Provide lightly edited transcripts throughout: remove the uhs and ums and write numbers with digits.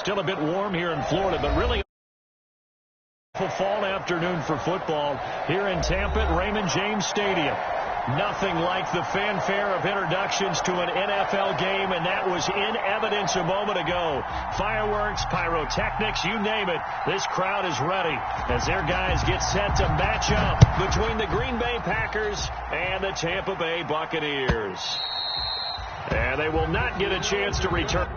still a bit warm here in Florida, but really a fall afternoon for football here in Tampa at Raymond James Stadium. Nothing like the fanfare of introductions to an NFL game, and that was in evidence a moment ago. Fireworks, pyrotechnics, you name it. This crowd is ready as their guys get set to match up between the Green Bay Packers and the Tampa Bay Buccaneers. And they will not get a chance to return.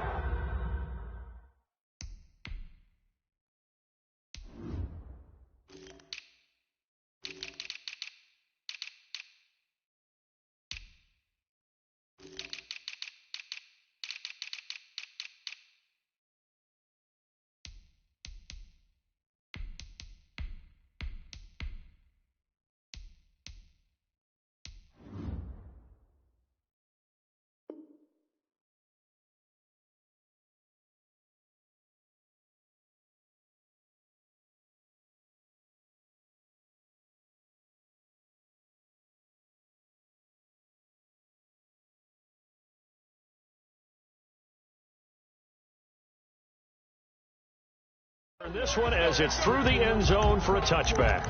This one as it's through the end zone for a touchback.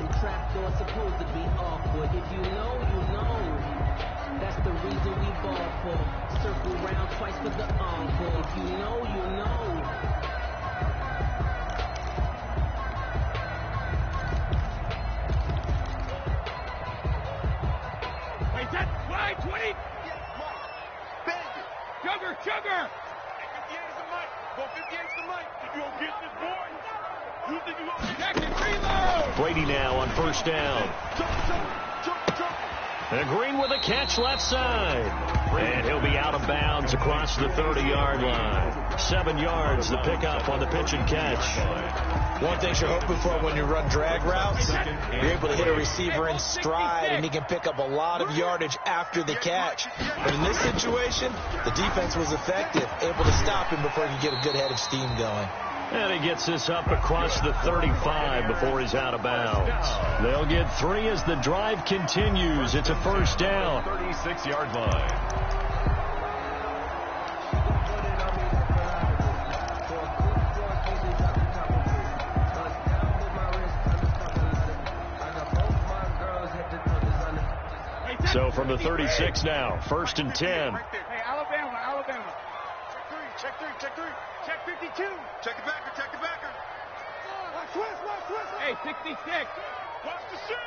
That's the reason we ball for. Circle round twice for the encore. If you know, you know. Wait, that wide 20. Sugar, sugar. 58 is the mic. Go 58 is the mic. If you don't get this boy, you think you gonna get Jackson reload. Brady now on first down. And Green with a catch left side. And he'll be out of bounds across the 30-yard line. 7 yards the pickup on the pitch and catch. One thing you're hoping for when you run drag routes, you're able to hit a receiver in stride, and he can pick up a lot of yardage after the catch. But in this situation, the defense was effective, able to stop him before he could get a good head of steam going. And he gets this up across the 35 before he's out of bounds. They'll get 3 as the drive continues. It's a first down. 36-yard line. So from the 36 now, first and 10. Hey, Alabama. Check three. Check 52. Check it backer. Twist. Hey, 66. Watch the shit.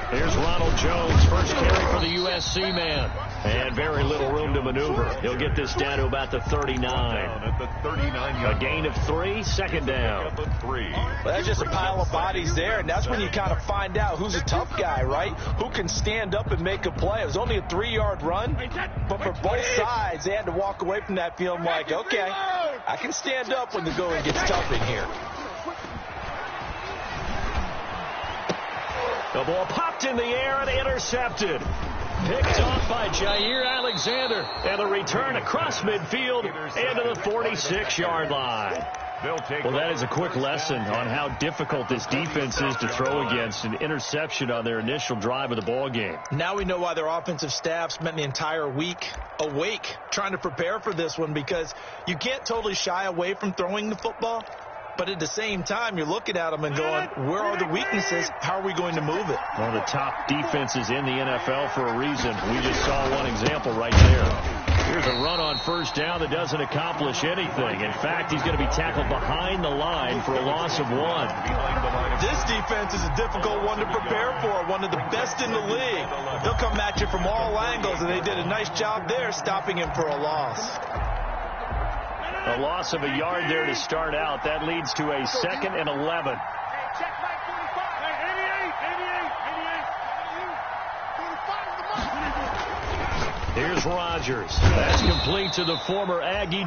Here's Ronald Jones, first carry for the USC man. And very little room to maneuver. He'll get this down to about the 39. At the 39-yard. A gain of 3, second down. Well, that's just a pile of bodies there, and that's when you kind of find out who's a tough guy, right? Who can stand up and make a play. It was only a 3-yard run, but for both sides, they had to walk away from that feeling like, okay, I can stand up when the going gets tough in here. The ball popped in the air and intercepted. Picked off by Jair Alexander. And the return across midfield into the 46-yard line. Well, that is a quick lesson on how difficult this defense is to throw against. An interception on their initial drive of the ball game. Now we know why their offensive staff spent the entire week awake trying to prepare for this one, because you can't totally shy away from throwing the football. But at the same time, you're looking at them and going, where are the weaknesses? How are we going to move it? One of the top defenses in the NFL for a reason. We just saw one example right there. Here's a run on first down that doesn't accomplish anything. In fact, he's going to be tackled behind the line for a loss of 1. This defense is a difficult one to prepare for, one of the best in the league. They'll come at you from all angles, and they did a nice job there stopping him for a loss. A loss of a yard there to start out. That leads to a 2nd and 11. Here's Rodgers. That's complete to the former Aggie.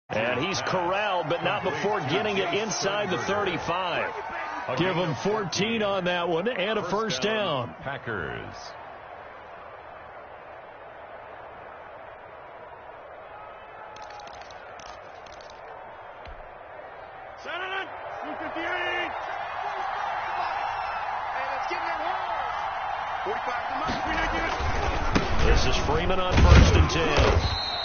And he's corralled, but not before getting it inside the 35. Give him 14 on that one and a first down. Packers. This is Freeman on first and 10.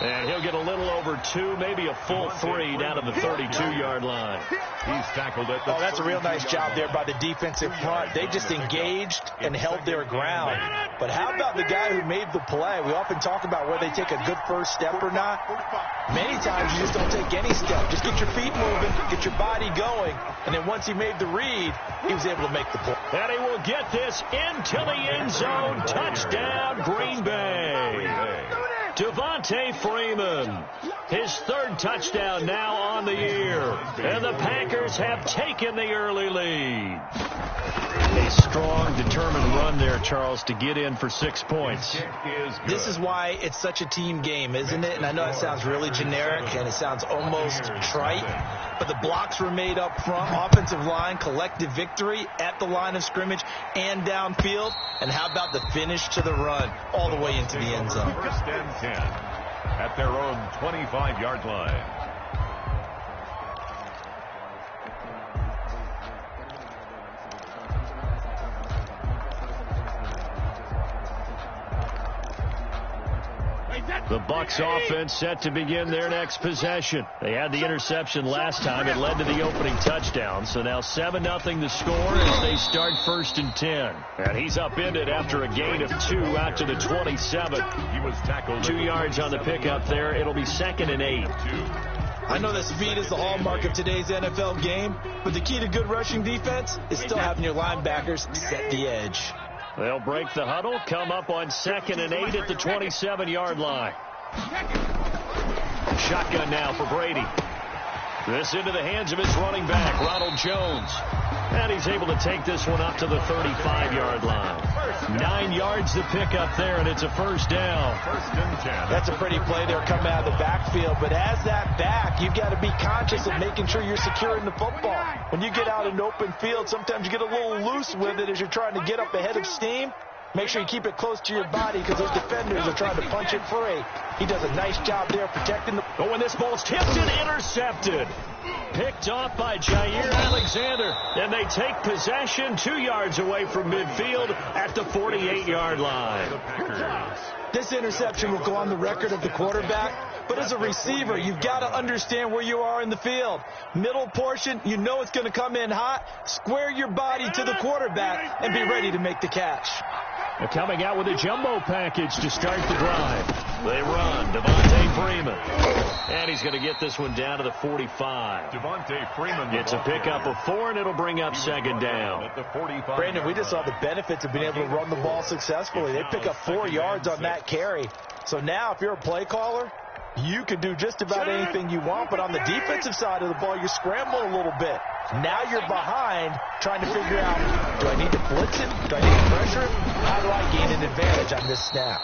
And he'll get a little over 2, maybe a full 3 down to the 32-yard line. He's tackled at the that's a real nice job there by the defensive front. They just engaged and held their ground. But how about the guy who made the play? We often talk about whether they take a good first step or not. Many times you just don't take any step. Just get your feet moving, get your body going, and then once he made the read, he was able to make the play. And he will get this into the end zone. Touchdown, Green Bay. Devontae Freeman, his 3rd touchdown now on the year. And the Packers have taken the early lead. A strong, determined run there, Charles, to get in for 6 points. This is why it's such a team game, isn't it? And I know it sounds really generic and it sounds almost trite, but the blocks were made up front, offensive line, collective victory at the line of scrimmage and downfield. And how about the finish to the run all the way into the end zone? 1st and 10 at their own 25-yard line. The Bucs offense set to begin their next possession. They had the interception last time. It led to the opening touchdown. So now 7-0 the score as they start 1st and 10. And he's upended after a gain of 2 out to the 27. He was tackled 2 yards on the pickup there. It'll be 2nd and 8. I know that speed is the hallmark of today's NFL game, but the key to good rushing defense is still having your linebackers set the edge. They'll break the huddle, come up on 2nd and 8 at the 27-yard line. Shotgun now for Brady. This into the hands of his running back, Ronald Jones. And he's able to take this one up to the 35-yard line. 9 yards to pick up there, and it's a 1st down. 1st and 10. That's a pretty play there coming out of the backfield. But as that back, you've got to be conscious of making sure you're securing the football. When you get out in open field, sometimes you get a little loose with it as you're trying to get up ahead of steam. Make sure you keep it close to your body because those defenders are trying to punch it free. He does a nice job there protecting the... Oh, and this ball's tipped and intercepted. Picked off by Jair Alexander. And they take possession 2 yards away from midfield at the 48-yard line. This interception will go on the record of the quarterback. But as a receiver, you've got to understand where you are in the field. Middle portion, you know it's going to come in hot. Square your body to the quarterback and be ready to make the catch. They're coming out with a jumbo package to start the drive. They run. Devontae Freeman. And he's going to get this one down to the 45. Devontae Freeman. It's a pickup of 4, and it'll bring up 2nd down. At the 45. Brandon, we just saw the benefits of being able to run the ball successfully. They pick up 4 yards on that carry. So now if you're a play caller, you can do just about anything you want, but on the defensive side of the ball, you're scrambling a little bit. Now you're behind trying to figure out, do I need to blitz him? Do I need to pressure him? How do I gain an advantage on this snap?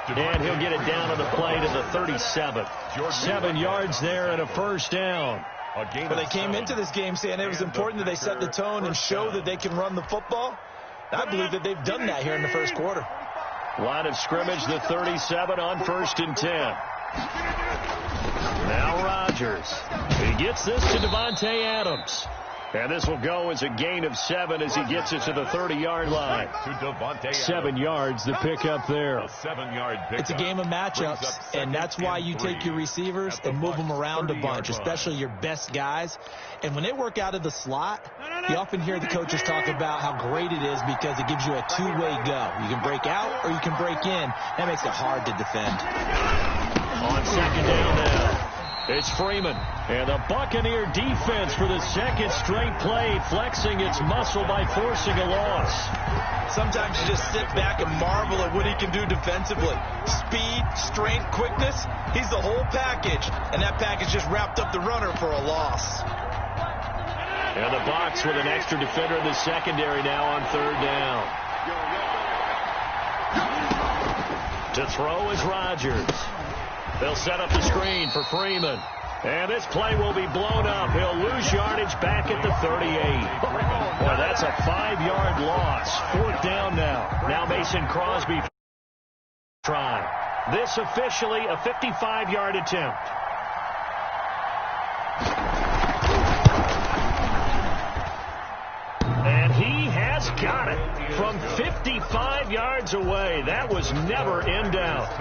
And he'll get it down on the play to the 37. 7 yards there and a 1st down. Well, they came into this game saying it was important that they set the tone and show that they can run the football. I believe that they've done that here in the 1st quarter. Line of scrimmage, the 37 on 1st and 10. Now Rodgers. He gets this to Devontae Adams. And this will go as a gain of 7 as he gets it to the 30-yard line. 7 yards, the pickup there. It's a game of matchups, and that's why you take your receivers and move them around a bunch, especially your best guys. And when they work out of the slot, you often hear the coaches talk about how great it is because it gives you a two-way go. You can break out or you can break in. That makes it hard to defend. On 2nd down now. It's Freeman, and the Buccaneer defense for the 2nd straight play, flexing its muscle by forcing a loss. Sometimes you just sit back and marvel at what he can do defensively. Speed, strength, quickness, he's the whole package, and that package just wrapped up the runner for a loss. And the Bucs with an extra defender in the secondary now on 3rd down. To throw is Rodgers. They'll set up the screen for Freeman. And this play will be blown up. He'll lose yardage back at the 38. Boy, that's a 5-yard loss. 4th down now. Now Mason Crosby trying. This officially a 55-yard attempt. And he has got it from 55 yards away. That was never in doubt.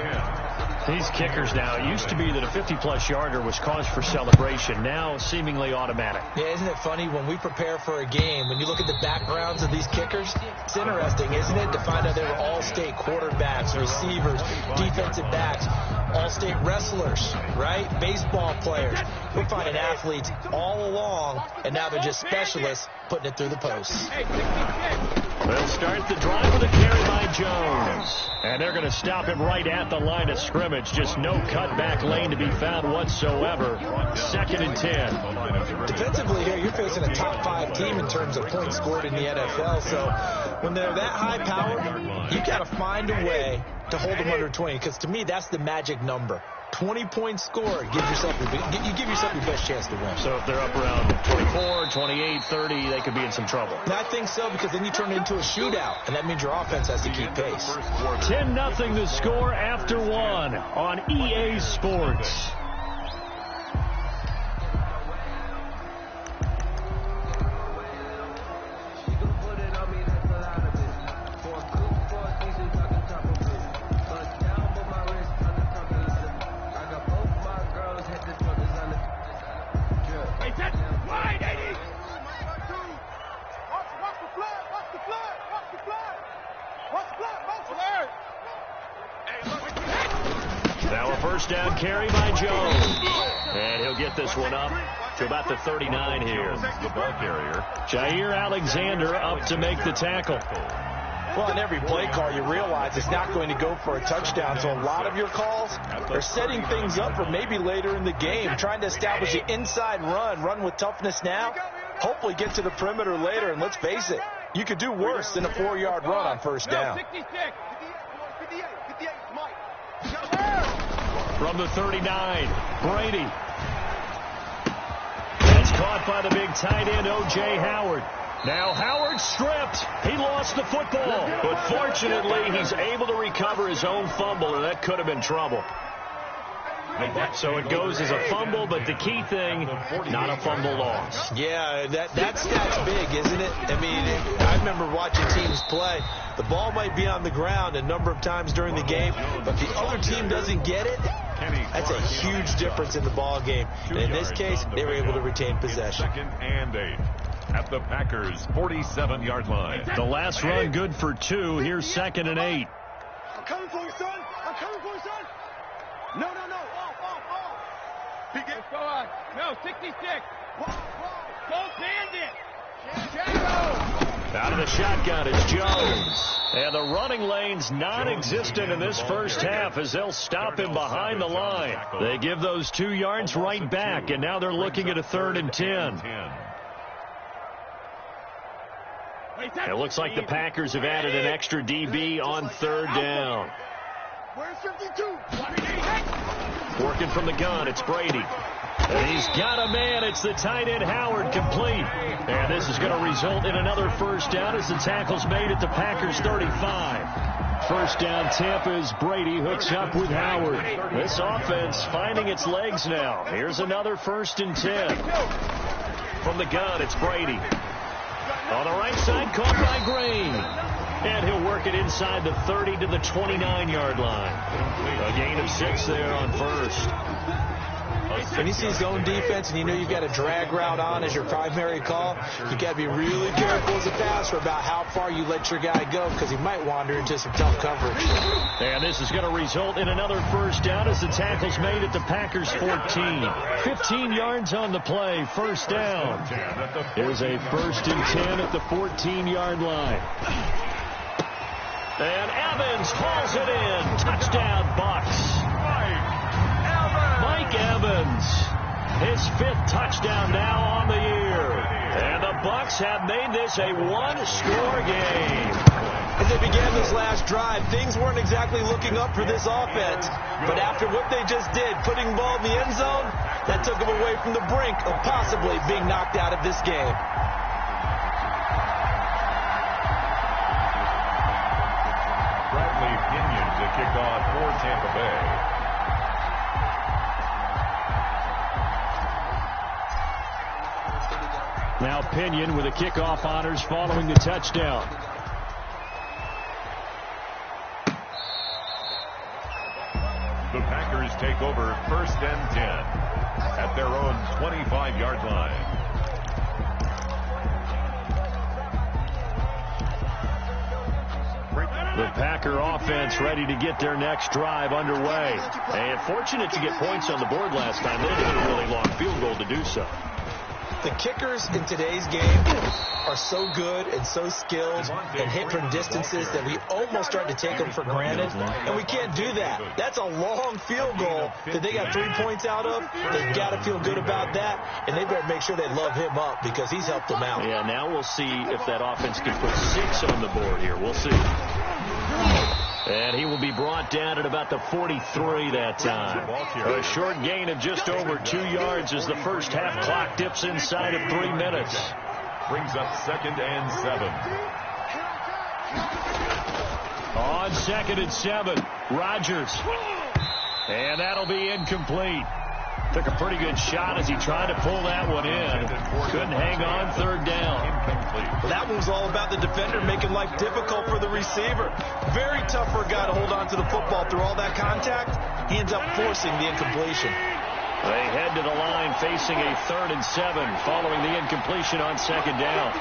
These kickers now, it used to be that a 50-plus yarder was cause for celebration. Now, seemingly automatic. Yeah, isn't it funny when we prepare for a game, when you look at the backgrounds of these kickers, it's interesting, isn't it, to find out they were all-state quarterbacks, receivers, defensive backs, all-state wrestlers, right? Baseball players. We're finding athletes all along, and now they're just specialists putting it through the posts. They'll start the drive with a carry by Jones. And they're going to stop him right at the line of scrimmage. Just no cutback lane to be found whatsoever. 2nd and 10. Defensively here, you're facing a top-5 team in terms of points scored in the NFL. So when they're that high-powered, you got to find a way to hold them under 20. Because to me, that's the magic number. 20 points scored, you give yourself your best chance to win. So if they're up around 24, 28, 30, they could be in some trouble. And I think so, because then you turn it into a shootout, and that means your offense has to keep pace. 10-0 the score after 1 on EA Sports. Now a first down carry by Jones. And he'll get this one up to about the 39 here. The ball carrier. Jair Alexander up to make the tackle. Well, in every play call, you realize it's not going to go for a touchdown. So a lot of your calls are setting things up for maybe later in the game, trying to establish an inside run with toughness now, hopefully get to the perimeter later. And let's face it, you could do worse than a 4-yard run on first down. From the 39, Brady. That's caught by the big tight end, O.J. Howard. Now Howard stripped. He lost the football. But fortunately, he's able to recover his own fumble, and that could have been trouble. So it goes as a fumble, but the key thing, not a fumble loss. Yeah, that stat's big, isn't it? I mean, I remember watching teams play. The ball might be on the ground a number of times during the game, but the other team doesn't get it. That's a huge difference in the ball game. And in this case, they were able to retain possession. 2nd and 8 at the Packers' 47-yard line. The last run good for 2. Here's 2nd and 8. I'm coming for you, son. I'm coming for you, son. No. Off. Let's go on. No, 66. Don't stand it. Shadow. Out of the shotgun is Jones. And the running lane's non-existent in this first half as they'll stop him behind the line. They give those 2 yards right back, and now they're looking at a 3rd and 10. It looks like the Packers have added an extra DB on 3rd down. Where's 52? Working from the gun, it's Brady. And he's got a man. It's the tight end, Howard, complete. And this is going to result in another first down as the tackle's made at the Packers' 35. First down, Tampa's Brady hooks up with Howard. This offense finding its legs now. Here's another 1st and 10. From the gun, it's Brady. On the right side, caught by Green. And he'll work it inside the 30 to the 29-yard line. A gain of 6 there on first. When you see zone defense and you know you've got a drag route on as your primary call, you got to be really careful as a passer about how far you let your guy go, because he might wander into some tough coverage. And this is going to result in another first down as the tackle's made at the Packers' 14. 15 yards on the play, first down. Here's a 1st and 10 at the 14-yard line. And Evans hauls it in. Touchdown, Bucs. Mike Evans, his 5th touchdown now on the year. And the Bucs have made this a 1-score game. As they began this last drive, things weren't exactly looking up for this offense. But after what they just did, putting the ball in the end zone, that took them away from the brink of possibly being knocked out of this game. Bradley Pinion to kick off for Tampa Bay. Now Pinion with the kickoff honors following the touchdown. The Bucs take over 1st and 10 at their own 25-yard line. The Packer offense ready to get their next drive underway. And fortunate to get points on the board last time. They needed a really long field goal to do so. The kickers in today's game are so good and so skilled and hit from distances that we almost start to take them for granted, and we can't do that. That's a long field goal that they got 3 points out of. They've got to feel good about that, and they better make sure they love him up because he's helped them out. Yeah, now we'll see if that offense can put 6 on the board here. We'll see. And he will be brought down at about the 43 that time. A short gain of just over 2 yards as the first half clock dips inside of 3 minutes. Brings up 2nd and 7. On 2nd and 7, Rodgers. And that'll be incomplete. Took a pretty good shot as he tried to pull that one in. Couldn't hang on 3rd down. Well, that one was all about the defender making life difficult for the receiver. Very tough for a guy to hold on to the football through all that contact. He ends up forcing the incompletion. They head to the line facing a 3rd and 7 following the incompletion on 2nd down.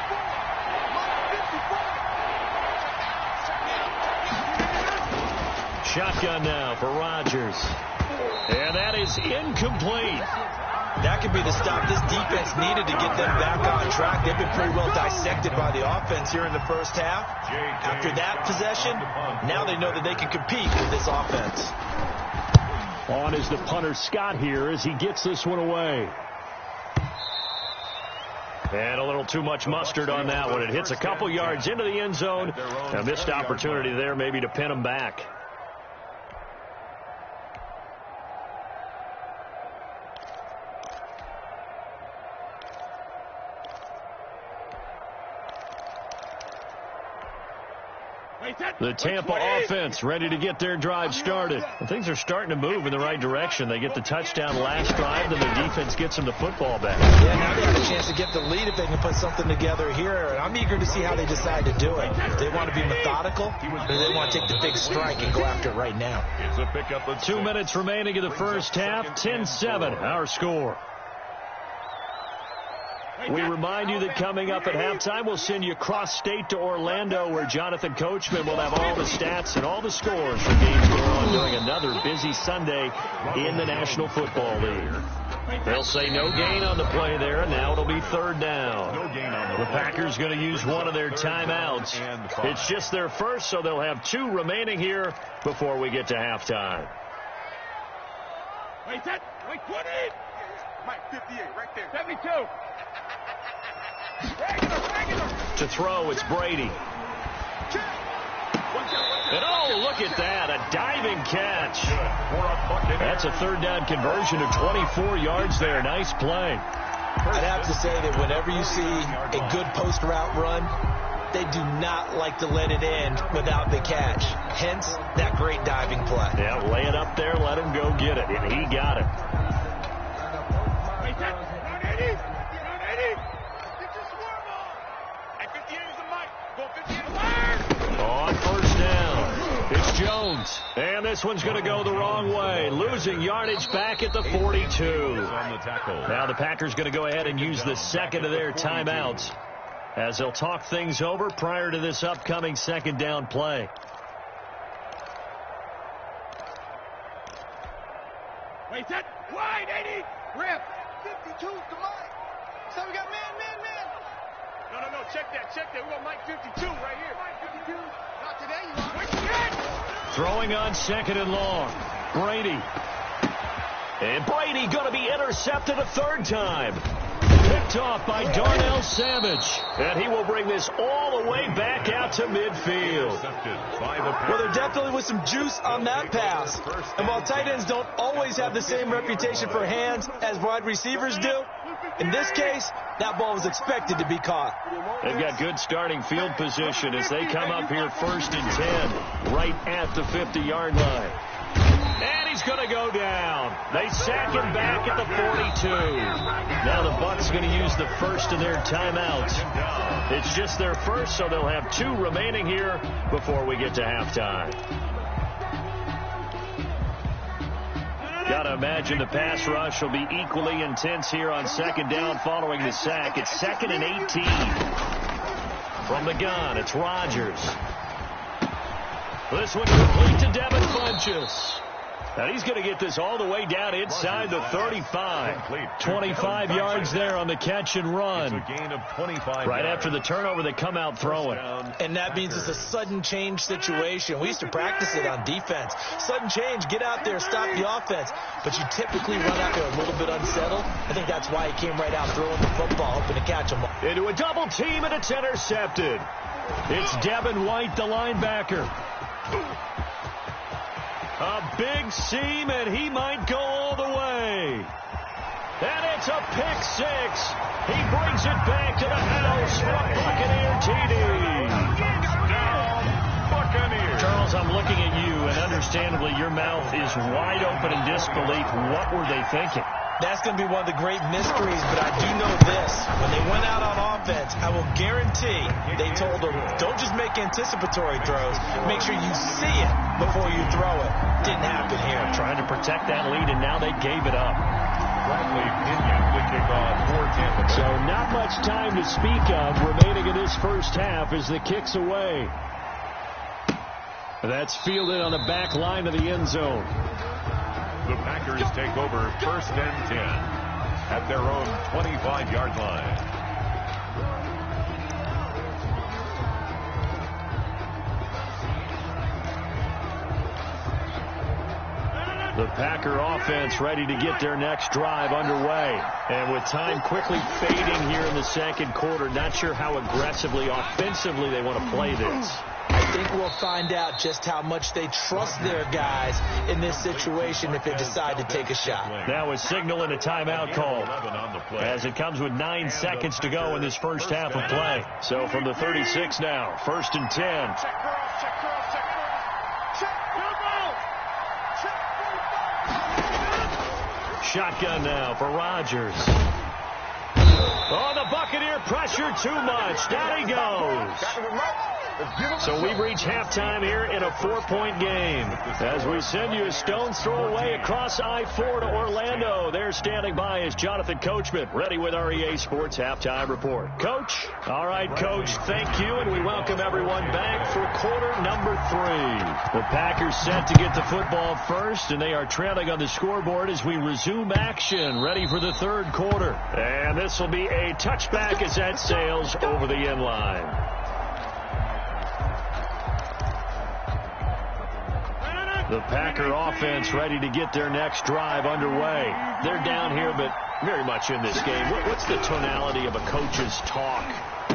Shotgun now for Rodgers. And that is incomplete. That could be the stop this defense needed to get them back on track. They've been pretty well dissected by the offense here in the first half. After that possession, now they know that they can compete with this offense. On is the punter Scott here as he gets this one away. And a little too much mustard on that one. It hits a couple yards into the end zone. A missed opportunity there maybe to pin them back. The Tampa offense ready to get their drive started. Well, things are starting to move in the right direction. They get the touchdown last drive, then their defense gets them the football back. Yeah, now they have a chance to get the lead if they can put something together here. And I'm eager to see how they decide to do it. If they want to be methodical, or they want to take the big strike and go after it right now. It's a pickup of 2 minutes remaining in the first half. 10-7, our score. We remind you that coming up at halftime, we'll send you cross-state to Orlando, where Jonathan Coachman will have all the stats and all the scores for games going on during another busy Sunday in the National Football League. They'll say no gain on the play there, and now it'll be 3rd down. The Packers going to use one of their timeouts. It's just their first, so they'll have 2 remaining here before we get to halftime. Wait, set. Wait, 20. Mike, 58, right there. 72. To throw, it's Brady. And oh, look at that, a diving catch. That's a 3rd down conversion of 24 yards there. Nice play. I'd have to say that whenever you see a good post route run, they do not like to let it end without the catch. Hence, that great diving play. Yeah, lay it up there, let him go get it, and he got it. On 1st down, it's Jones. And this one's going to go the wrong way. Losing yardage back at the 42. Now the Packers going to go ahead and use the 2nd of their timeouts as they'll talk things over prior to this upcoming 2nd down play. Wait, set. Wide, 80. Rip. 52, come on. So we got man. No, check that. We got Mike 52 right here. Mike 52. Not today, you are. Throwing on 2nd and long. Brady. And Brady going to be intercepted a 3rd time. Picked off by Darnell Savage. And he will bring this all the way back out to midfield. Well, there definitely was some juice on that pass. And while tight ends don't always have the same reputation for hands as wide receivers do, in this case, that ball was expected to be caught. They've got good starting field position as they come up here 1st and 10, right at the 50-yard line. And he's going to go down. They sack him back at the 42. Now the Bucs going to use the 1st of their timeouts. It's just their first, so they'll have 2 remaining here before we get to halftime. Got to imagine the pass rush will be equally intense here on second down following the sack. It's 2nd and 18. From the gun, it's Rodgers. This one complete to Devin Funchess. And he's going to get this all the way down inside the 35. 25 yards there on the catch and run. It's a gain of 25 right yards. after the turnover, they come out throwing. And that means it's a sudden change situation. We used to practice it on defense. Sudden change, get out there, stop the offense. But you typically run out there a little bit unsettled. I think that's why he came right out throwing the football, hoping to catch him. Into a double team, and it's intercepted. It's Devin White, the linebacker. A big seam, and he might go all the way. And it's a pick six. He brings it back to the house for a Buccaneer TD. Touchdown, Buccaneers. Charles, I'm looking at you, and understandably your mouth is wide open in disbelief. What were they thinking? That's going to be one of the great mysteries, but I do know this. When they went out on offense, I will guarantee they told them, don't just make anticipatory throws. Make sure you see it before you throw it. Didn't happen here. Trying to protect that lead, and now they gave it up. Bradley Pinion, the kickoff for Tampa Bay. So not much time to speak of remaining in this first half as the kick's away. That's fielded on the back line of the end zone. The Packers take over 1st and 10 at their own 25-yard line. The Packer offense ready to get their next drive underway. And with time quickly fading here in the second quarter, not sure how aggressively, offensively they want to play this. I think we'll find out just how much they trust their guys in this situation if they decide to take a shot. Now a signal and a timeout call as it comes with 9 seconds to go in this first half of play. So from the 36 now, 1st and 10. Shotgun now for Rodgers. Oh, the Buccaneer pressure too much. Down he goes. So we've reached halftime here in a 4-point game. As we send you a stone's throw away across I-4 to Orlando. There standing by is Jonathan Coachman, ready with our EA Sports Halftime Report. Coach? All right, Coach, thank you, and we welcome everyone back for quarter number 3. The Packers set to get the football first, and they are trailing on the scoreboard as we resume action, ready for the third quarter. And this will be a touchback as that sails over the end line. The Packer offense ready to get their next drive underway. They're down here, but very much in this game. What's the tonality of a coach's talk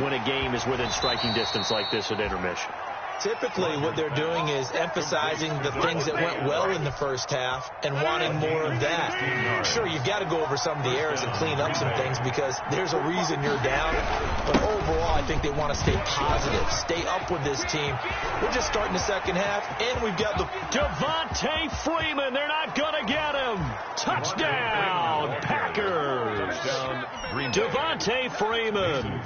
when a game is within striking distance like this at intermission? Typically, what they're doing is emphasizing the things that went well in the first half and wanting more of that. Sure, you've got to go over some of the errors and clean up some things because there's a reason you're down. But overall, I think they want to stay positive, stay up with this team. We're just starting the second half, and we've got the Devontae Freeman. They're not going to get him. Touchdown, Packers. Devontae Freeman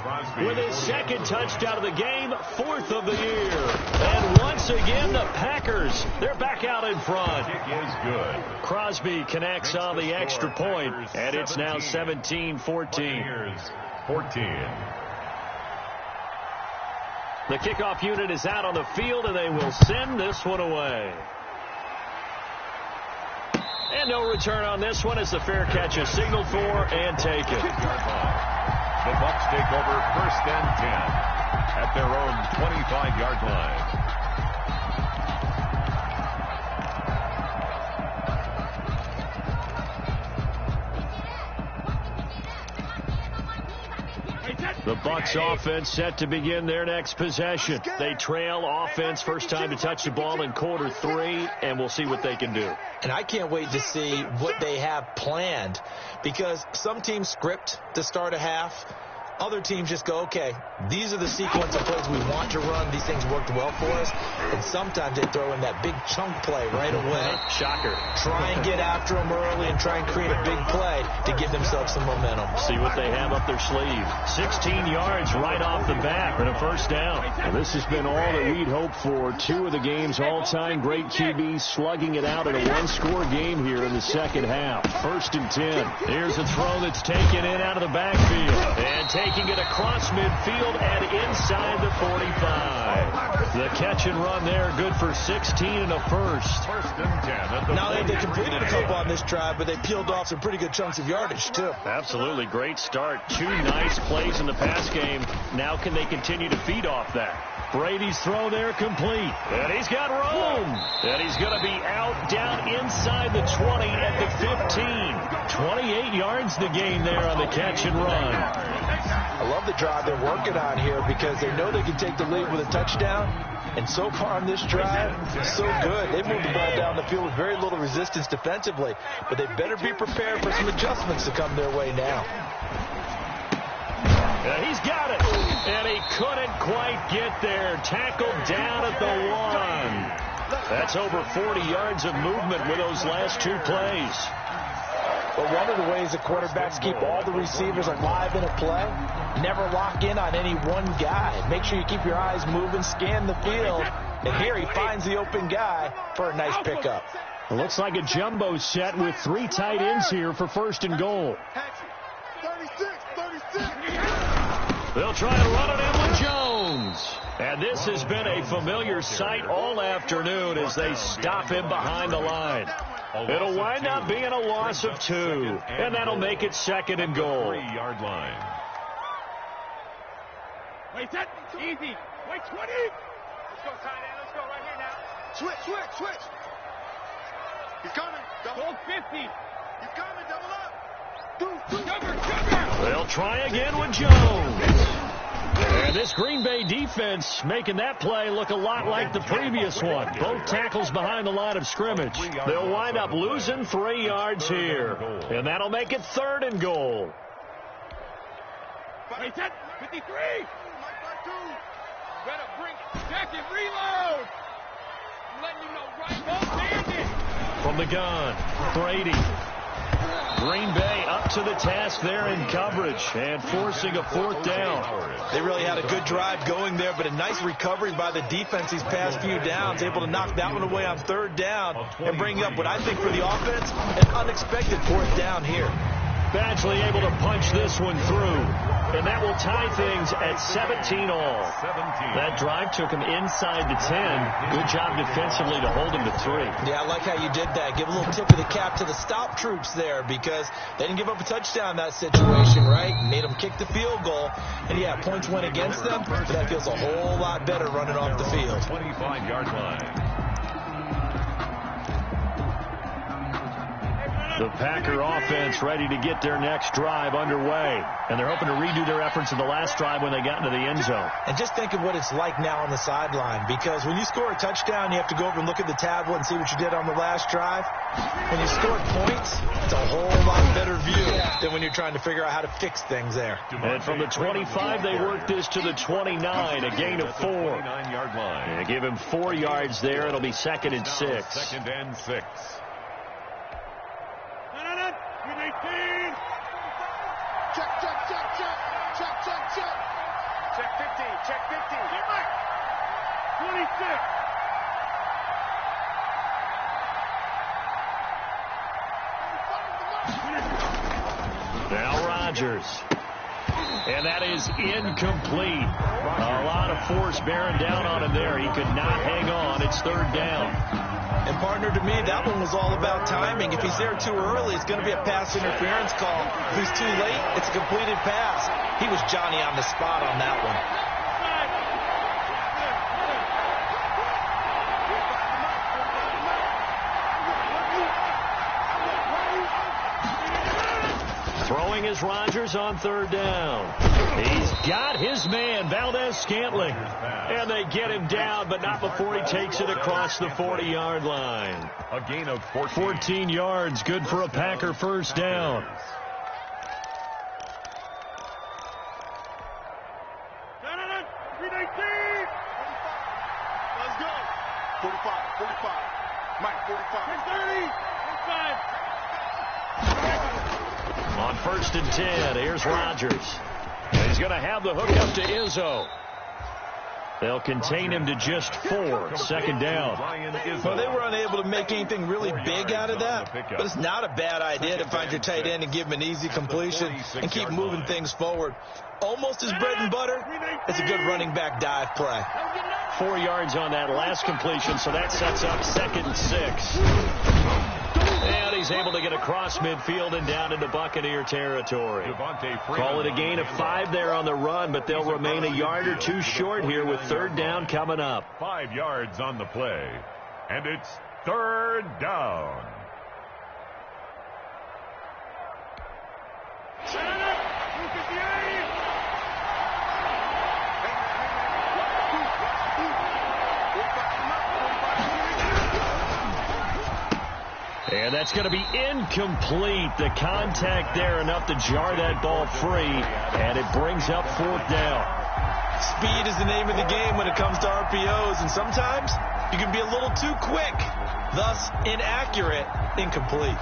with his second touchdown of the game, 4th of the year. And once again, the Packers, they're back out in front. Kick is good. Crosby connects on the extra point, and it's now 17-14. 14. The kickoff unit is out on the field, and they will send this one away. And no return on this one as the fair catch is signaled for and taken. The Bucs take over 1st and 10 at their own 25-yard line. The Bucs offense set to begin their next possession. They trail offense first time to touch the ball in quarter 3, and we'll see what they can do. And I can't wait to see what they have planned because some teams script to start a half. other teams just go, okay, these are the sequence of plays we want to run. These things worked well for us. And sometimes they throw in that big chunk play right away. Shocker. Try and get after them early and try and create a big play to give themselves some momentum. See what they have up their sleeve. 16 yards right off the bat for the first down. And this has been all that we'd hoped for. 2 of the game's all-time great QBs slugging it out in a one-score game here in the second half. 1st and 10. Here's a throw that's taken in out of the backfield. And taking it across midfield and inside the 45. The catch and run there, good for 16 and a first. 1st and 10 at the Now, they completed a couple on this drive, but they peeled off some pretty good chunks of yardage, too. Absolutely great start. 2 nice plays in the pass game. Now can they continue to feed off that? Brady's throw there complete. And he's got room. And he's going to be out down inside the 20 at the 15. 28 yards the gain there on the catch and run. I love the drive they're working on here because they know they can take the lead with a touchdown. And so far on this drive, so good. They've moved the ball down the field with very little resistance defensively. But they better be prepared for some adjustments to come their way now. And he's got it. And he couldn't quite get there. Tackled down at the 1. That's over 40 yards of movement with those last 2 plays. But one of the ways the quarterbacks keep all the receivers alive in a play, never lock in on any one guy. Make sure you keep your eyes moving, scan the field. And here he finds the open guy for a nice pickup. It looks like a jumbo set with 3 tight ends here for 1st and goal. 36. They'll try to run it in with Jones. And this has been a familiar sight all afternoon as they stop him behind the line. It'll wind up being a loss of 2, and that'll make it 2nd and goal. 3-yard line. Wait, set. Easy. Wait, 20. Let's go, tight end. Let's go right here now. Switch. He's coming. Double. 50. He's coming. Double up. Cover. They'll try again with Jones. And this Green Bay defense making that play look a lot like the previous one. Both tackles behind the line of scrimmage. They'll wind up losing 3 yards here. And that'll make it 3rd and goal. Wait, set. 53. Better bring second reload. I'm letting you know right now, bandit. From the gun, Brady. Green Bay up to the task there in coverage and forcing a 4th down. They really had a good drive going there, but a nice recovery by the defense these past few downs, able to knock that one away on 3rd down and bring up what I think for the offense, an unexpected 4th down here. Badgley able to punch this one through, and that will tie things at 17 all. 17. That drive took him inside the 10. Good job defensively to hold him to 3. Yeah, I like how you did that. Give a little tip of the cap to the stop troops there because they didn't give up a touchdown in that situation, right? Made them kick the field goal. And, yeah, points went against them, but that feels a whole lot better running off the field. 25-yard line. The Packer offense ready to get their next drive underway. And they're hoping to redo their efforts in the last drive when they got into the end zone. And just think of what it's like now on the sideline, because when you score a touchdown, you have to go over and look at the tablet and see what you did on the last drive. When you scored points, it's a whole lot better view than when you're trying to figure out how to fix things there. And from the 25, they work this to the 29, a gain of 4. 29-yard line. And give him 4 yards there. It'll be 2nd and 6. 2nd and 6. Check 50. Check 50. Get back. 26. Now Rodgers. And that is incomplete. A lot of force bearing down on him there. He could not hang on. It's 3rd down. And, partner, to me, that one was all about timing. If he's there too early, it's going to be a pass interference call. If he's too late, it's a completed pass. He was Johnny on the spot on that one. Throwing is Rodgers on 3rd down. He's got his man, Valdez-Scantling. And they get him down, but not before he takes it across the 40-yard line. A gain of 14 yards, good for a Packer 1st down. Let's go. 45, 45. Mike, 45. 30. On 1st and 10, here's Rodgers. He's going to have the hook up to Izzo. They'll contain him to just 4. 2nd down. Well, they were unable to make anything really big out of that, but it's not a bad idea to find your tight end and give him an easy completion and keep moving things forward. Almost his bread and butter. It's a good running back dive play. 4 yards on that last completion, so that sets up 2nd and 6. And he's able to get across midfield and down into Buccaneer territory. Call it a gain of 5 there on the run, but they'll remain a yard or 2 short here with 3rd down coming up. 5 yards on the play, and it's 3rd down. And that's going to be incomplete. The contact there enough to jar that ball free, and it brings up 4th down. Speed is the name of the game when it comes to RPOs, and sometimes you can be a little too quick, thus inaccurate, incomplete.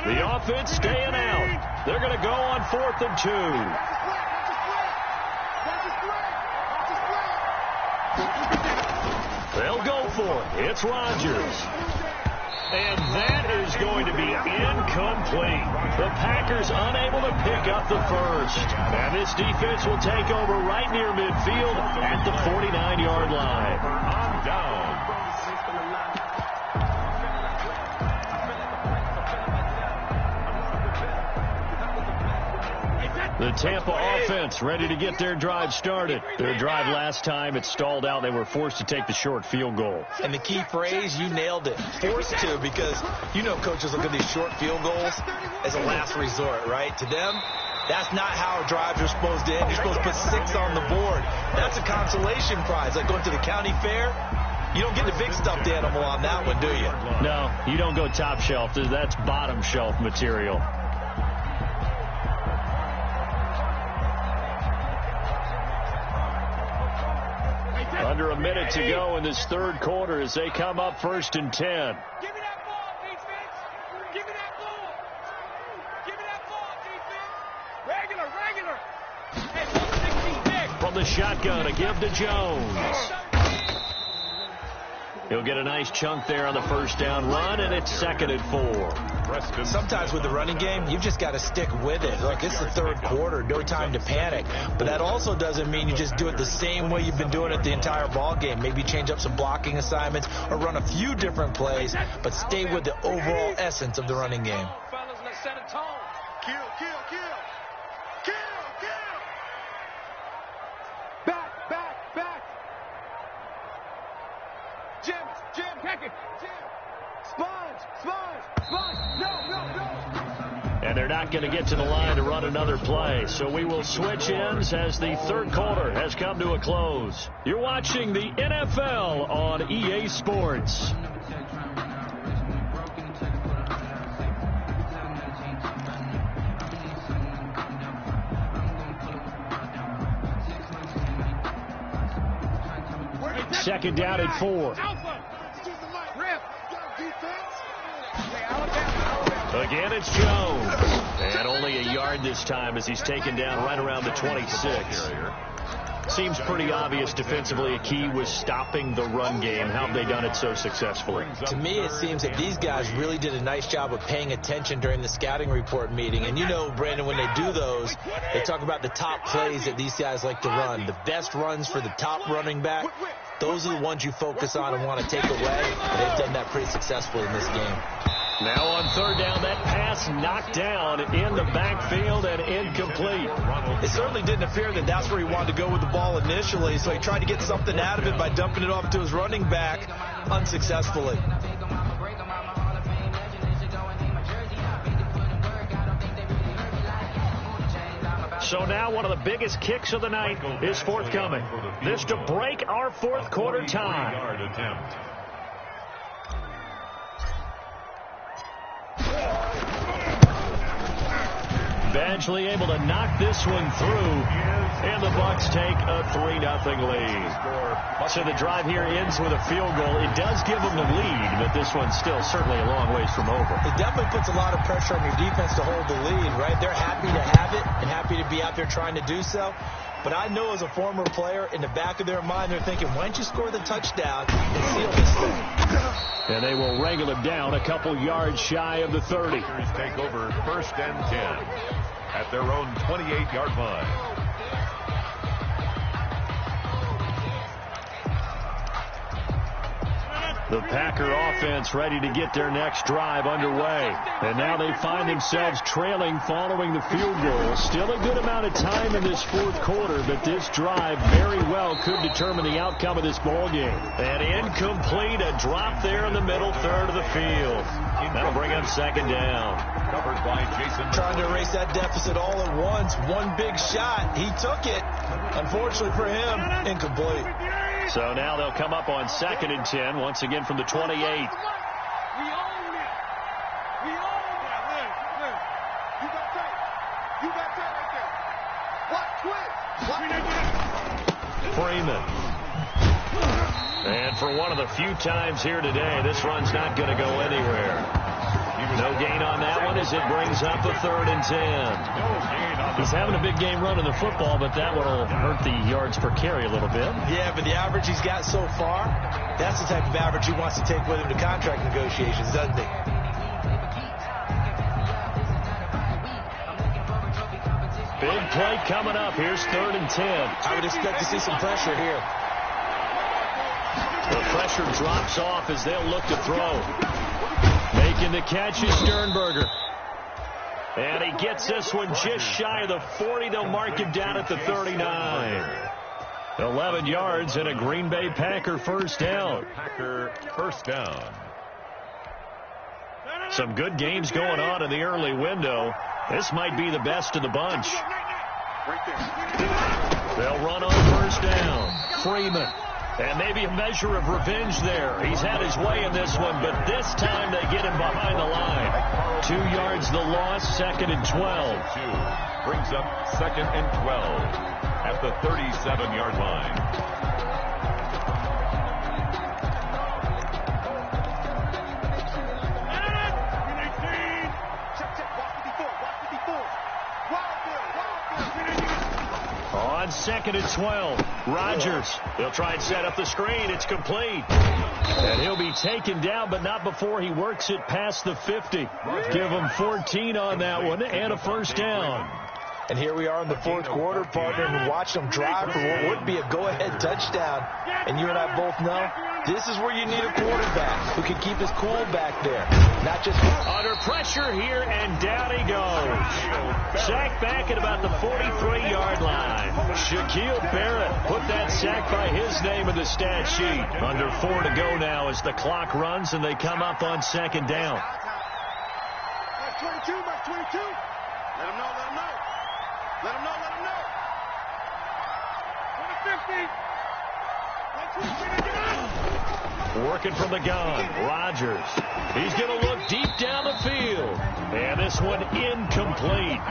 The offense staying out. They're going to go on 4th and 2. They'll go for it. It's Rodgers. And that is going to be incomplete. The Packers unable to pick up the first. And this defense will take over right near midfield at the 49-yard line. On down. The Tampa offense ready to get their drive started. Their drive last time, it stalled out. They were forced to take the short field goal. And the key phrase, you nailed it. Forced to, because you know coaches look at these short field goals as a last resort, right? To them, that's not how drives are supposed to end. You're supposed to put 6 on the board. That's a consolation prize. Like going to the county fair, you don't get the big stuffed animal on that one, do you? No, you don't go top shelf. That's bottom shelf material. Under a minute to go in this 3rd quarter as they come up 1st and 10. Give me that ball, defense. Give me that ball. Give me that ball, defense. Regular. Hey, 66. From the shotgun, a give to Jones. He'll get a nice chunk there on the 1st down run, and it's 2nd and 4. Sometimes with the running game, you've just got to stick with it. Look, it's the 3rd quarter, no time to panic. But that also doesn't mean you just do it the same way you've been doing it the entire ball game. Maybe change up some blocking assignments or run a few different plays, but stay with the overall essence of the running game. Fellas, let's set a tone. Kill. Back. Jim, check it. Jim. Sponge. No. And they're not going to get to the line to run another play. So we will switch ends as the 3rd quarter has come to a close. You're watching the NFL on EA Sports. Second down at 4. Again, it's Jones. And only a yard this time as he's taken down right around the 26. Seems pretty obvious defensively a key was stopping the run game. How have they done it so successfully? To me, it seems that these guys really did a nice job of paying attention during the scouting report meeting. And you know, Brandon, when they do those, they talk about the top plays that these guys like to run. The best runs for the top running back. Those are the ones you focus on and want to take away. And they've done that pretty successfully in this game. Now on 3rd down, that pass knocked down in the backfield and incomplete. It certainly didn't appear that that's where he wanted to go with the ball initially, so he tried to get something out of it by dumping it off to his running back unsuccessfully. So now one of the biggest kicks of the night is forthcoming. This to break our 4th quarter tie. Badgley able to knock this one through, and the Bucs take a 3-0 lead. So the drive here ends with a field goal. It does give them the lead, but this one's still certainly a long ways from over. It definitely puts a lot of pressure on your defense to hold the lead, right? They're happy to have it and happy to be out there trying to do so. But I know as a former player, in the back of their mind, they're thinking, why don't you score the touchdown and seal this thing? And they will wrangle it down a couple yards shy of the 30. Take over 1st and 10 at their own 28-yard line. The Packer offense ready to get their next drive underway. And now they find themselves trailing following the field goal. Still a good amount of time in this fourth quarter, but this drive very well could determine the outcome of this ball game. And incomplete, a drop there in the middle third of the field. That'll bring up 2nd down. Covered by Jason. Trying to erase that deficit all at once. One big shot. He took it. Unfortunately for him, incomplete. So now they'll come up on 2nd and 10, once again from the 28. We own it. We own it. Look. You got tape. You got tape right there. What? Twist. Freeman. And for one of the few times here today, this run's not going to go anywhere. No gain on that one as it brings up a 3rd and 10. He's having a big game running the football, but that one will hurt the yards per carry a little bit. Yeah, but the average he's got so far, that's the type of average he wants to take with him to contract negotiations, doesn't he? Big play coming up. Here's 3rd and 10. I would expect to see some pressure here. The pressure drops off as they'll look to throw. Making the catch is Sternberger. And he gets this one just shy of the 40. They'll mark him down at the 39. 11 yards and a Green Bay Packer first down. Packer first down. Some good games going on in the early window. This might be the best of the bunch. They'll run on first down. Freeman. And maybe a measure of revenge there. He's had his way in this one, but this time they get him behind the line. 2 yards the loss, 2nd and 12. Brings up 2nd and 12 at the 37-yard line. On 2nd and 12, Rodgers. They'll try and set up the screen. It's complete. And he'll be taken down, but not before he works it past the 50. Give him 14 on that one and a first down. And here we are in the fourth quarter, partner, and watch them drive for what would be a go-ahead touchdown. And you and I both know this is where you need a quarterback who can keep his cool back there. Not just under pressure here, and down he goes. Sack back at about the 43-yard line. Shaquille Barrett put that sack by his name in the stat sheet. Under 4 to go now as the clock runs and they come up on 2nd down. 22, by 22. Let him know, let him know. Let him know, let him know. 50. Working from the gun, Rodgers. He's going to look deep down the field. And this one incomplete.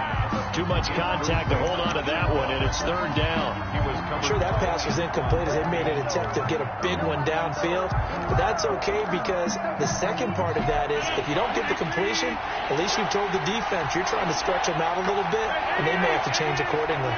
Too much contact to hold on to that one, and it's 3rd down. I'm sure that pass was incomplete as they made an attempt to get a big one downfield. But that's okay because the second part of that is if you don't get the completion, at least you've told the defense you're trying to stretch them out a little bit, and they may have to change accordingly.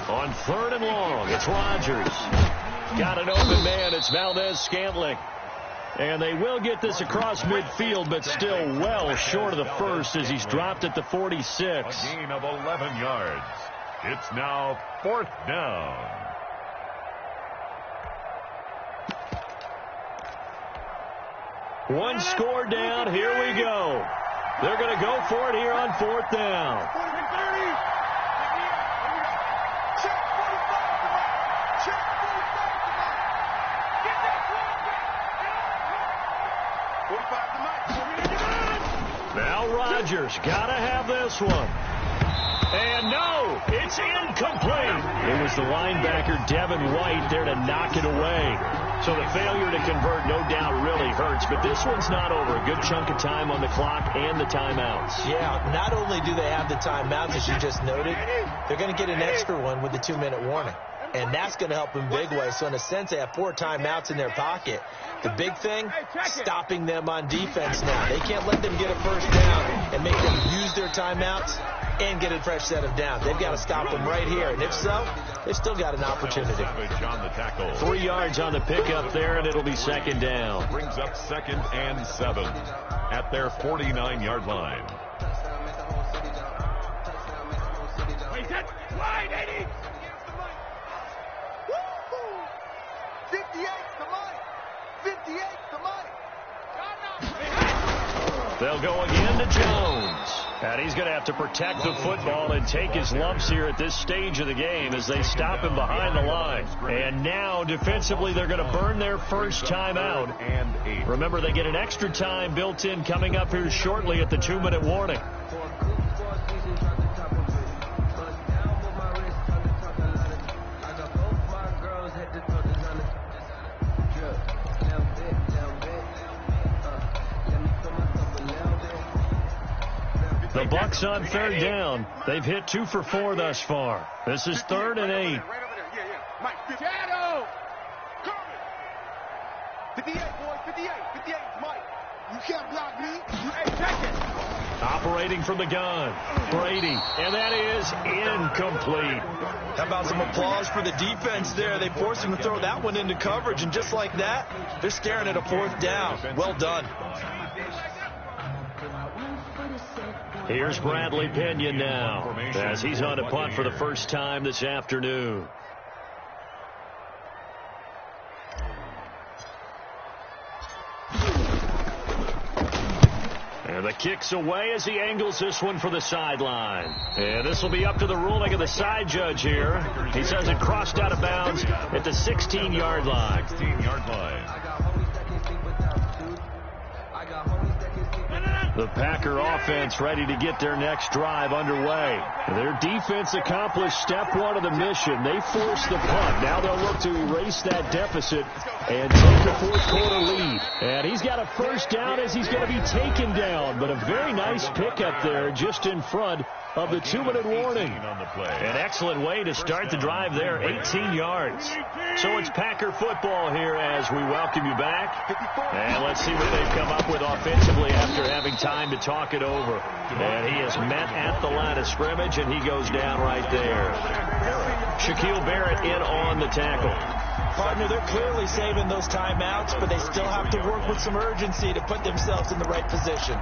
On 3rd and long, it's Rodgers. Got an open man. It's Valdez-Scantling. And they will get this across midfield, but still well short of the first as he's dropped at the 46. A gain of 11 yards. It's now 4th down. One score down. Here we go. They're going to go for it here on 4th down. Now Rodgers got to have this one. And no, it's incomplete. It was the linebacker, Devin White, there to knock it away. So the failure to convert, no doubt, really hurts. But this one's not over. A good chunk of time on the clock and the timeouts. Yeah, not only do they have the timeouts, as you just noted, they're going to get an extra one with the 2-minute warning. And that's going to help them big way. So in a sense, they have 4 timeouts in their pocket. The big thing, stopping them on defense now. They can't let them get a first down and make them use their timeouts and get a fresh set of downs. They've got to stop them right here. And if so, they've still got an opportunity. 3 yards on the pickup there, and it'll be second down. Brings up 2nd and 7 at their 49-yard line. Wide, 80. 58 to Mike. 58 to Mike. They'll go again to Jones. And he's going to have to protect the football and take his lumps here at this stage of the game as they stop him behind the line. And now, defensively, they're going to burn their first time out. Remember, they get an extra time built in coming up here shortly at the 2-minute warning. The Bucs on 3rd down. They've hit 2 for 4 thus far. This is 3rd and 8. Shadow! 58, boys, 58. 58, Mike. You can't block me. Hey, check it. Operating from the gun. Brady. And that is incomplete. How about some applause for the defense there? They forced him to throw that one into coverage, and just like that, they're staring at a 4th down. Well done. Here's Bradley Pinion now as he's on to punt for the first time this afternoon. And the kick's away as he angles this one for the sideline. And this will be up to the ruling of the side judge here. He says it crossed out of bounds at the 16-yard line. 16-yard line. The Packer offense ready to get their next drive underway. Their defense accomplished step 1 of the mission. They forced the punt. Now they'll look to erase that deficit and take a 4th-quarter lead. And he's got a first down as he's going to be taken down. But a very nice pickup there just in front of the 2-minute warning. An excellent way to start the drive there, 18 yards. So it's Packer football here as we welcome you back. And let's see what they've come up with offensively after having time to talk it over. And he is met at the line of scrimmage, and he goes down right there. Shaquille Barrett in on the tackle. Partner, they're clearly saving those timeouts, but they still have to work with some urgency to put themselves in the right position.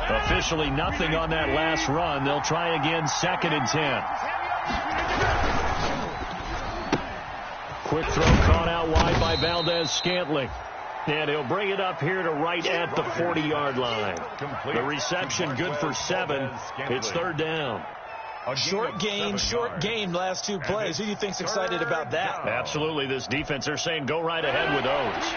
Officially nothing on that last run. They'll try again, 2nd and 10. Quick throw caught out wide by Valdez-Scantling. And he'll bring it up here to right at the 40-yard line. The reception good for 7. It's 3rd down. Short gain last 2 plays. Who do you think's excited about that? Absolutely. This defense, they're saying go right ahead with those.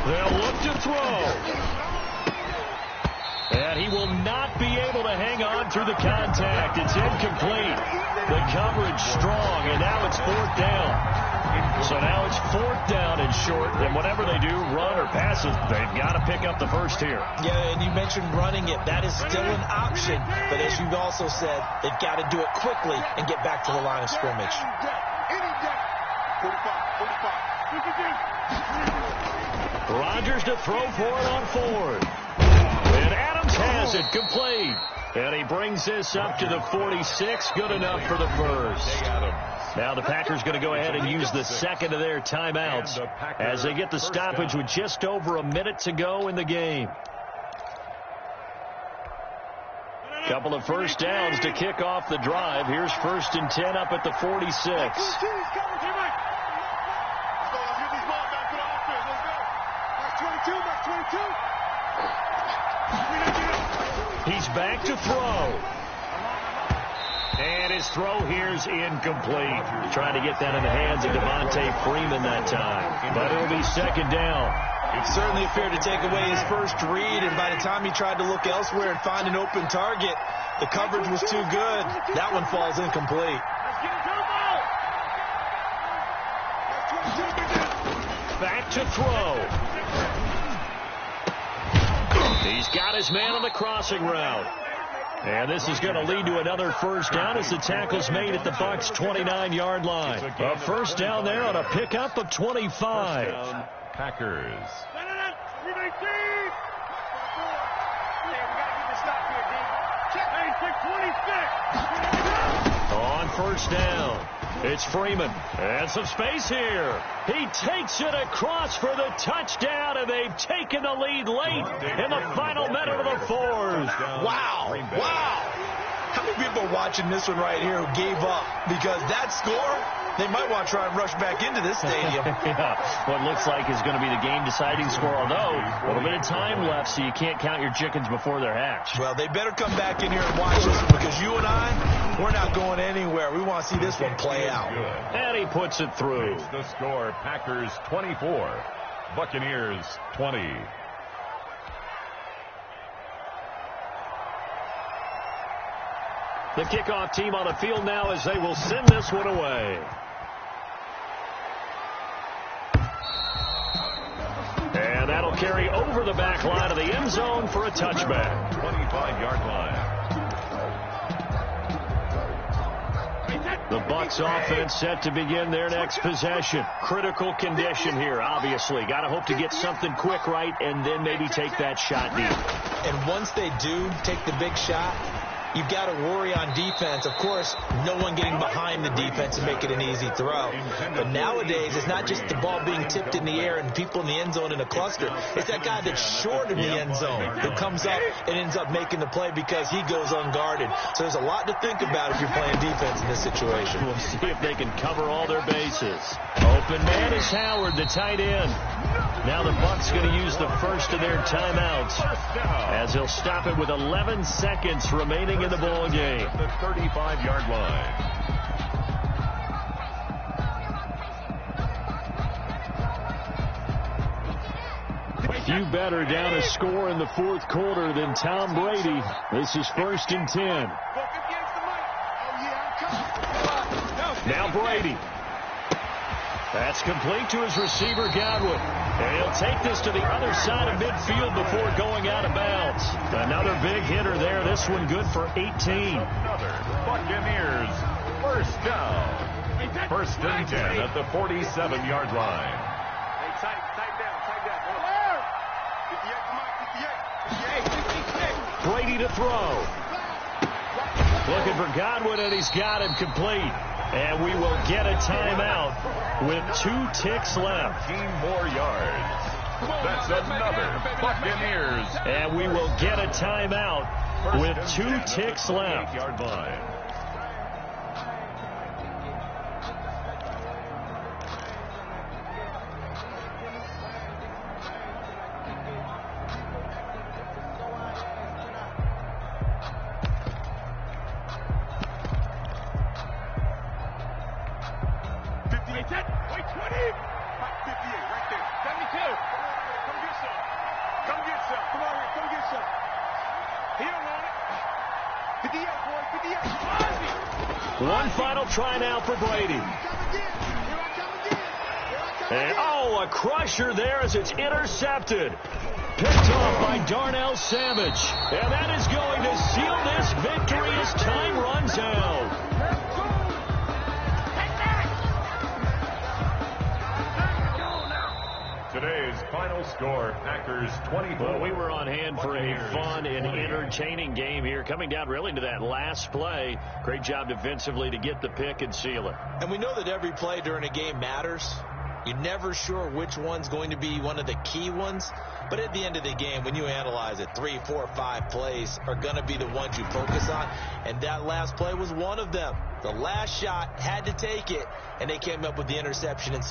They'll look to throw. And he will not be able to hang on through the contact. It's incomplete. The coverage strong, and now it's 4th down. So now it's 4th down and short, and whatever they do, run or pass it, they've got to pick up the first here. Yeah, and you mentioned running it. That is still an option. But as you've also said, they've got to do it quickly and get back to the line of scrimmage. Rodgers to throw for it on 4th. And Adams has it, complete. And he brings this up to the 46, good enough for the first. Now the Packers going to go ahead and use the 2nd of their timeouts as they get the stoppage with just over a minute to go in the game. Couple of first downs to kick off the drive. Here's 1st and 10 up at the 46. He's back to throw. And his throw here's incomplete. Trying to get that in the hands of Devontae Freeman that time. But it'll be second down. It certainly appeared to take away his first read, and by the time he tried to look elsewhere and find an open target, the coverage was too good. That one falls incomplete. Back to throw. He's got his man on the crossing route. And this is going to lead to another first down as the tackle's made at the Bucs' 29-yard line. A first down there on a pickup of 25. Down, Packers. On first down, it's Freeman. And some space here. He takes it across for the touchdown, and they've taken the lead late in the final minute of the fourth. Wow. Wow. How many people are watching this one right here who gave up? Because that score, they might want to try and rush back into this stadium. Yeah, what looks like is going to be the game-deciding score, although a little bit of time left, so you can't count your chickens before they're hatched. Well, they better come back in here and watch this one, because you and I, we're not going anywhere. We want to see this one play out. And he puts it through. It's the score, Packers 24, Buccaneers 20. The kickoff team on the field now as they will send this one away. And that'll carry over the back line of the end zone for a touchback. 25-yard line. The Bucs offense set to begin their next possession. Critical condition here, obviously. Got to hope to get something quick right and then maybe take that shot deep. And once they do take the big shot, you've got to worry on defense. Of course, no one getting behind the defense and make it an easy throw. But nowadays, it's not just the ball being tipped in the air and people in the end zone in a cluster. It's that guy that's short in the end zone who comes up and ends up making the play because he goes unguarded. So there's a lot to think about if you're playing defense in this situation. We'll see if they can cover all their bases. Open man is Howard, the tight end. Now the Bucs going to use the first of their timeouts as he'll stop it with 11 seconds remaining in the ball game. The 35-yard line. Few better down a score in the fourth quarter than Tom Brady. This is 1st and 10. Now Brady. That's complete to his receiver, Godwin. And he'll take this to the other side of midfield before going out of bounds. Another big hitter there. This one good for 18. Another Buccaneers first down. 1st and 10 at the 47-yard line. Hey, tight down. Brady to throw. Looking for Godwin, and he's got him complete. And we will get a timeout with 2 ticks left. 15 more yards. That's another Buccaneers. And we will get a timeout with 2 ticks left. 8-yard line. One final try now for Brady. And, a crusher there as it's intercepted. Picked off by Darnell Savage. And that is going to seal this victory as time runs out. Today's final score, Packers 24. Well, we were on hand for a fun and entertaining game here, coming down really to that last play. Great job defensively to get the pick and seal it. And we know that every play during a game matters. You're never sure which one's going to be one of the key ones. But at the end of the game, when you analyze it, 3, 4, 5 plays are going to be the ones you focus on. And that last play was one of them. The last shot had to take it, and they came up with the interception.